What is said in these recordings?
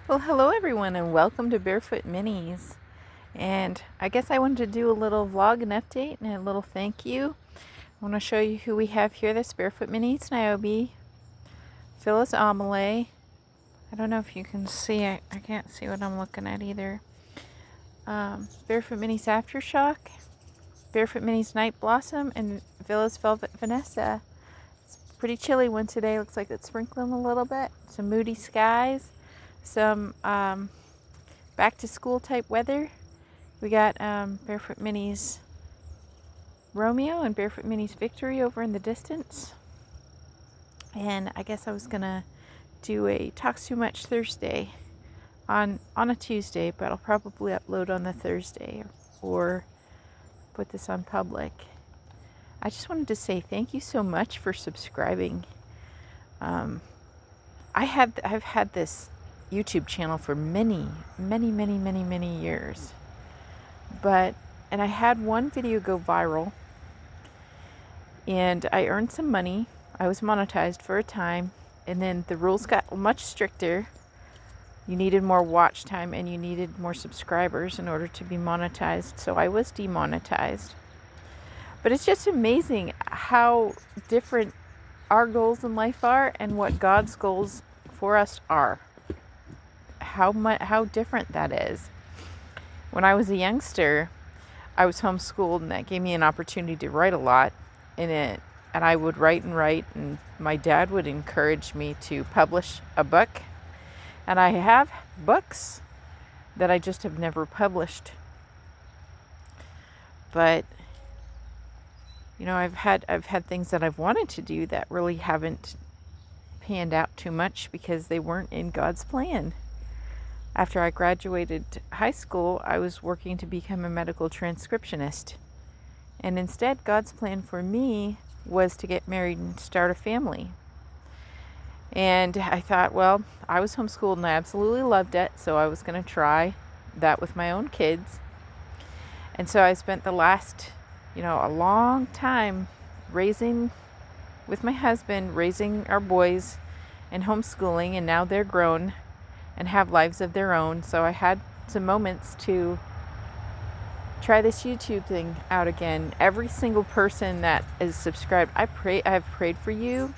Well, hello everyone, and welcome to Barefoot Minis. And I guess I wanted to do a little vlog and update and a little thank you. I want to show you who we have here. This Barefoot Minis, Niobe, Phyllis Amelie. I don't know if you can see it. I can't see what I'm looking at either. Barefoot Minis Aftershock, Barefoot Minis Night Blossom, and Phyllis Velvet Vanessa. It's a pretty chilly one today. Looks like it's sprinkling a little bit. Some moody skies. Some back to school type weather. We got Barefoot Minis Romeo and Barefoot Minis Victory over in the distance. And I guess I was gonna do a Talks Too Much Thursday on a Tuesday, but I'll probably upload on the Thursday or put this on public. I just wanted to say thank you so much for subscribing. I've had this YouTube channel for many years. And I had one video go viral and I earned some money. I was monetized for a time, and then the rules got much stricter. You needed more watch time and you needed more subscribers in order to be monetized, so I was demonetized. But it's just amazing how different our goals in life are and what God's goals for us are. How different that is. When I was a youngster, I was homeschooled, and that gave me an opportunity to write a lot in it. And I would write, and my dad would encourage me to publish a book. And I have books that I just have never published. But I've had things that I've wanted to do that really haven't panned out too much because they weren't in God's plan. After I graduated high school, I was working to become a medical transcriptionist. And instead, God's plan for me was to get married and start a family. And I thought, well, I was homeschooled and I absolutely loved it, so I was going to try that with my own kids. And so I spent the last, a long time with my husband, raising our boys and homeschooling, and now they're grown and have lives of their own. So I had some moments to try this YouTube thing out again. Every single person that is subscribed, I have prayed for you.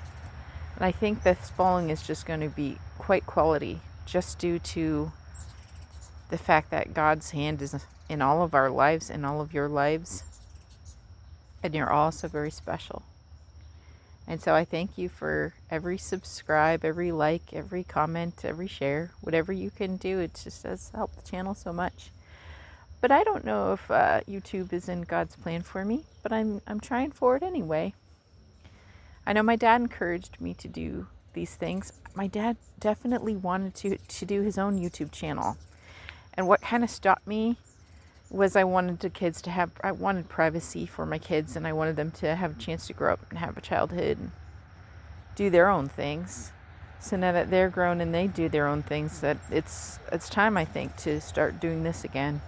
And I think this following is just going to be quite quality, just due to the fact that God's hand is in all of our lives, in all of your lives. And you're all so very special. And so I thank you for every subscribe, every like, every comment, every share, whatever you can do. It just does help the channel so much. But I don't know if YouTube is in God's plan for me, but I'm trying for it anyway. I know my dad encouraged me to do these things. My dad definitely wanted to do his own YouTube channel. And what kind of stopped me was I wanted privacy for my kids, and I wanted them to have a chance to grow up and have a childhood and do their own things. So now that they're grown and they do their own things, that it's time, I think, to start doing this again.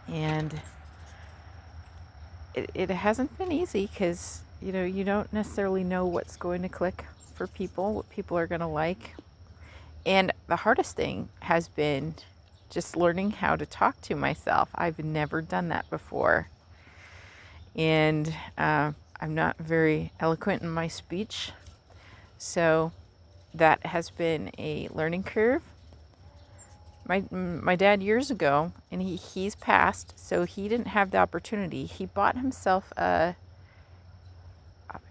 And it hasn't been easy because, you don't necessarily know what's going to click for people, what people are going to like. And the hardest thing has been just learning how to talk to myself. I've never done that before. And I'm not very eloquent in my speech. So that has been a learning curve. My dad years ago, and he's passed, so he didn't have the opportunity. He bought himself a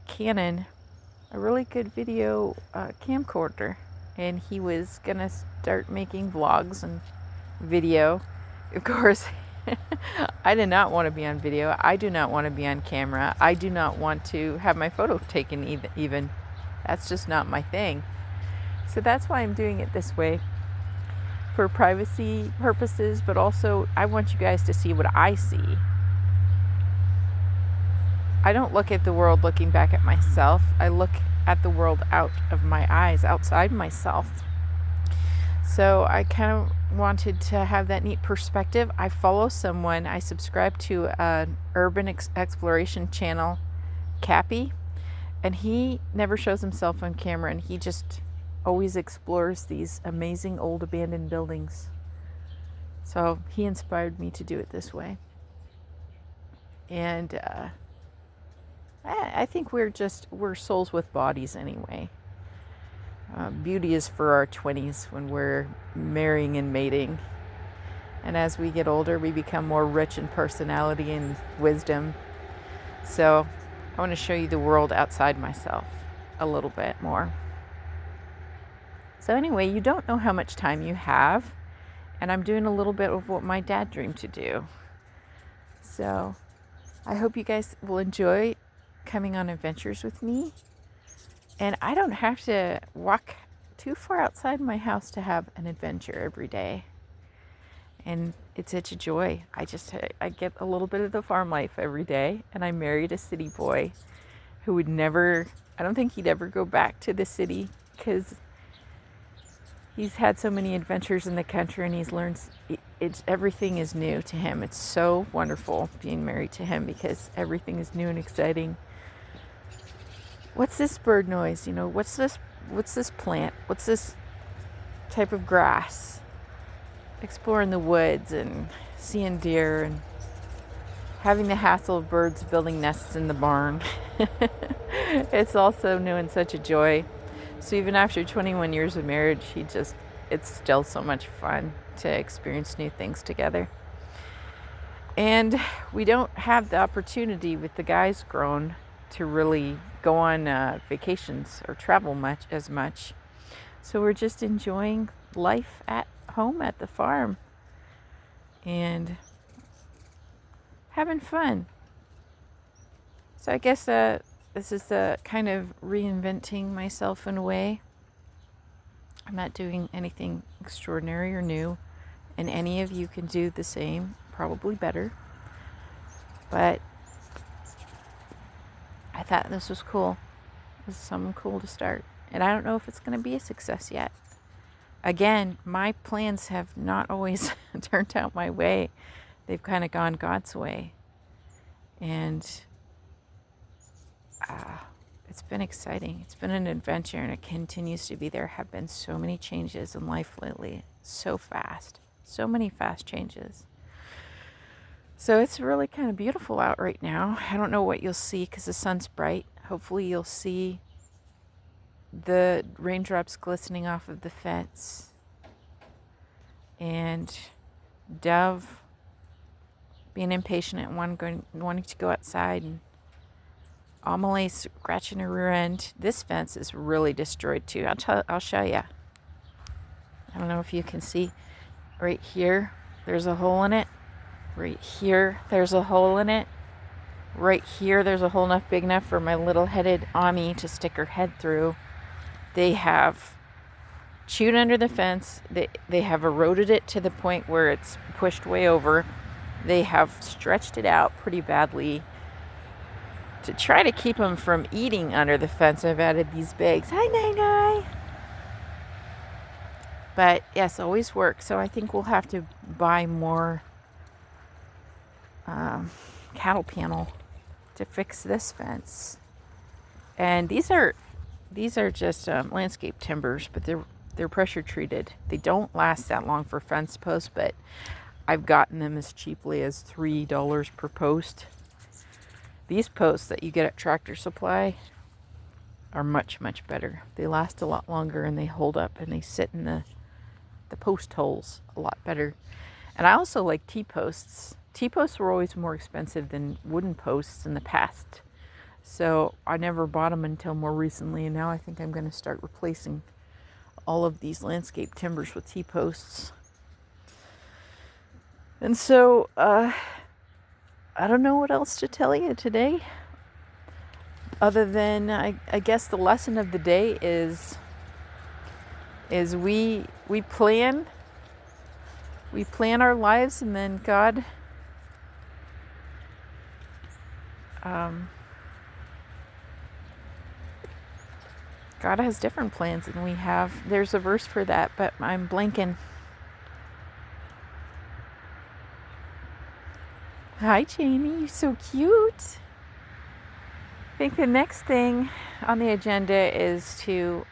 Canon, a really good video camcorder, and he was going to start making vlogs and video. Of course, I did not want to be on video. I do not want to be on camera. I do not want to have my photo taken even. That's just not my thing. So that's why I'm doing it this way, for privacy purposes, but also I want you guys to see what I see. I don't look at the world looking back at myself. I look at the world out of my eyes, outside myself. So I kind of wanted to have that neat perspective. I follow someone, I subscribe to an urban exploration channel, Cappy, and he never shows himself on camera, and he just always explores these amazing old abandoned buildings. So he inspired me to do it this way. And I think we're souls with bodies anyway. Beauty is for our 20s when we're marrying and mating. And as we get older, we become more rich in personality and wisdom. So I want to show you the world outside myself a little bit more. So anyway, you don't know how much time you have. And I'm doing a little bit of what my dad dreamed to do. So I hope you guys will enjoy coming on adventures with me. And I don't have to walk too far outside my house to have an adventure every day. And it's such a joy. I get a little bit of the farm life every day. And I married a city boy who would never, I don't think he'd ever go back to the city because he's had so many adventures in the country and he's learned everything is new to him. It's so wonderful being married to him because everything is new and exciting. What's this bird noise? What's this plant? What's this type of grass? Exploring the woods and seeing deer and having the hassle of birds building nests in the barn. It's also new and such a joy. So even after 21 years of marriage, it's still so much fun to experience new things together. And we don't have the opportunity with the guys grown to really go on vacations or travel as much. So we're just enjoying life at home at the farm and having fun. So I guess this is the kind of reinventing myself in a way. I'm not doing anything extraordinary or new, and any of you can do the same, probably better. But I thought this was cool. This is something cool to start. And I don't know if it's going to be a success yet. Again, my plans have not always turned out my way. They've kind of gone God's way. And it's been exciting. It's been an adventure, and it continues to be. There have been so many changes in life lately. So fast. So many fast changes. So it's really kind of beautiful out right now. I don't know what you'll see because the sun's bright. Hopefully you'll see the raindrops glistening off of the fence, and Dove being impatient and wanting to go outside, and Amelie scratching her rear end. This fence is really destroyed too. I'll show you. I don't know if you can see. Right here, there's a hole in it. Right here, there's a hole in it. Right here, there's a hole big enough for my little-headed Ami to stick her head through. They have chewed under the fence. They have eroded it to the point where it's pushed way over. They have stretched it out pretty badly. To try to keep them from eating under the fence, I've added these bags. Hi, Nai. But yes, always works. So I think we'll have to buy more cattle panel to fix this fence. And these are just landscape timbers, but they're pressure treated. They don't last that long for fence posts, but I've gotten them as cheaply as $3 per post. These posts that you get at Tractor Supply are much, much better. They last a lot longer and they hold up and they sit in the post holes a lot better. And I also like T-posts. T-posts were always more expensive than wooden posts in the past. So I never bought them until more recently, and now I think I'm going to start replacing all of these landscape timbers with T-posts. And so I don't know what else to tell you today, other than I guess the lesson of the day is we plan our lives, and then God God has different plans than we have. There's a verse for that, but I'm blanking. Hi, Jamie. You're so cute. I think the next thing on the agenda is to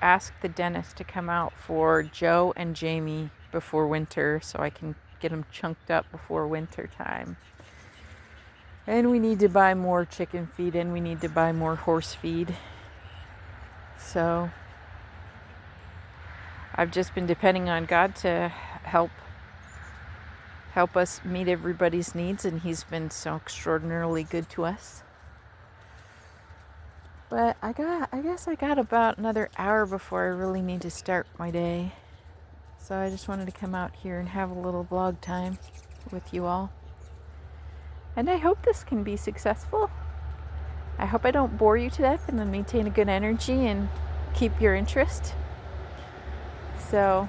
ask the dentist to come out for Joe and Jamie before winter so I can get them chunked up before winter time. And we need to buy more chicken feed and we need to buy more horse feed. So I've just been depending on God to help us meet everybody's needs, and He's been so extraordinarily good to us. But I guess I got about another hour before I really need to start my day. So I just wanted to come out here and have a little vlog time with you all. And I hope this can be successful. I hope I don't bore you to death and then maintain a good energy and keep your interest. So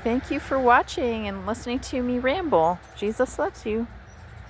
thank you for watching and listening to me ramble. Jesus loves you.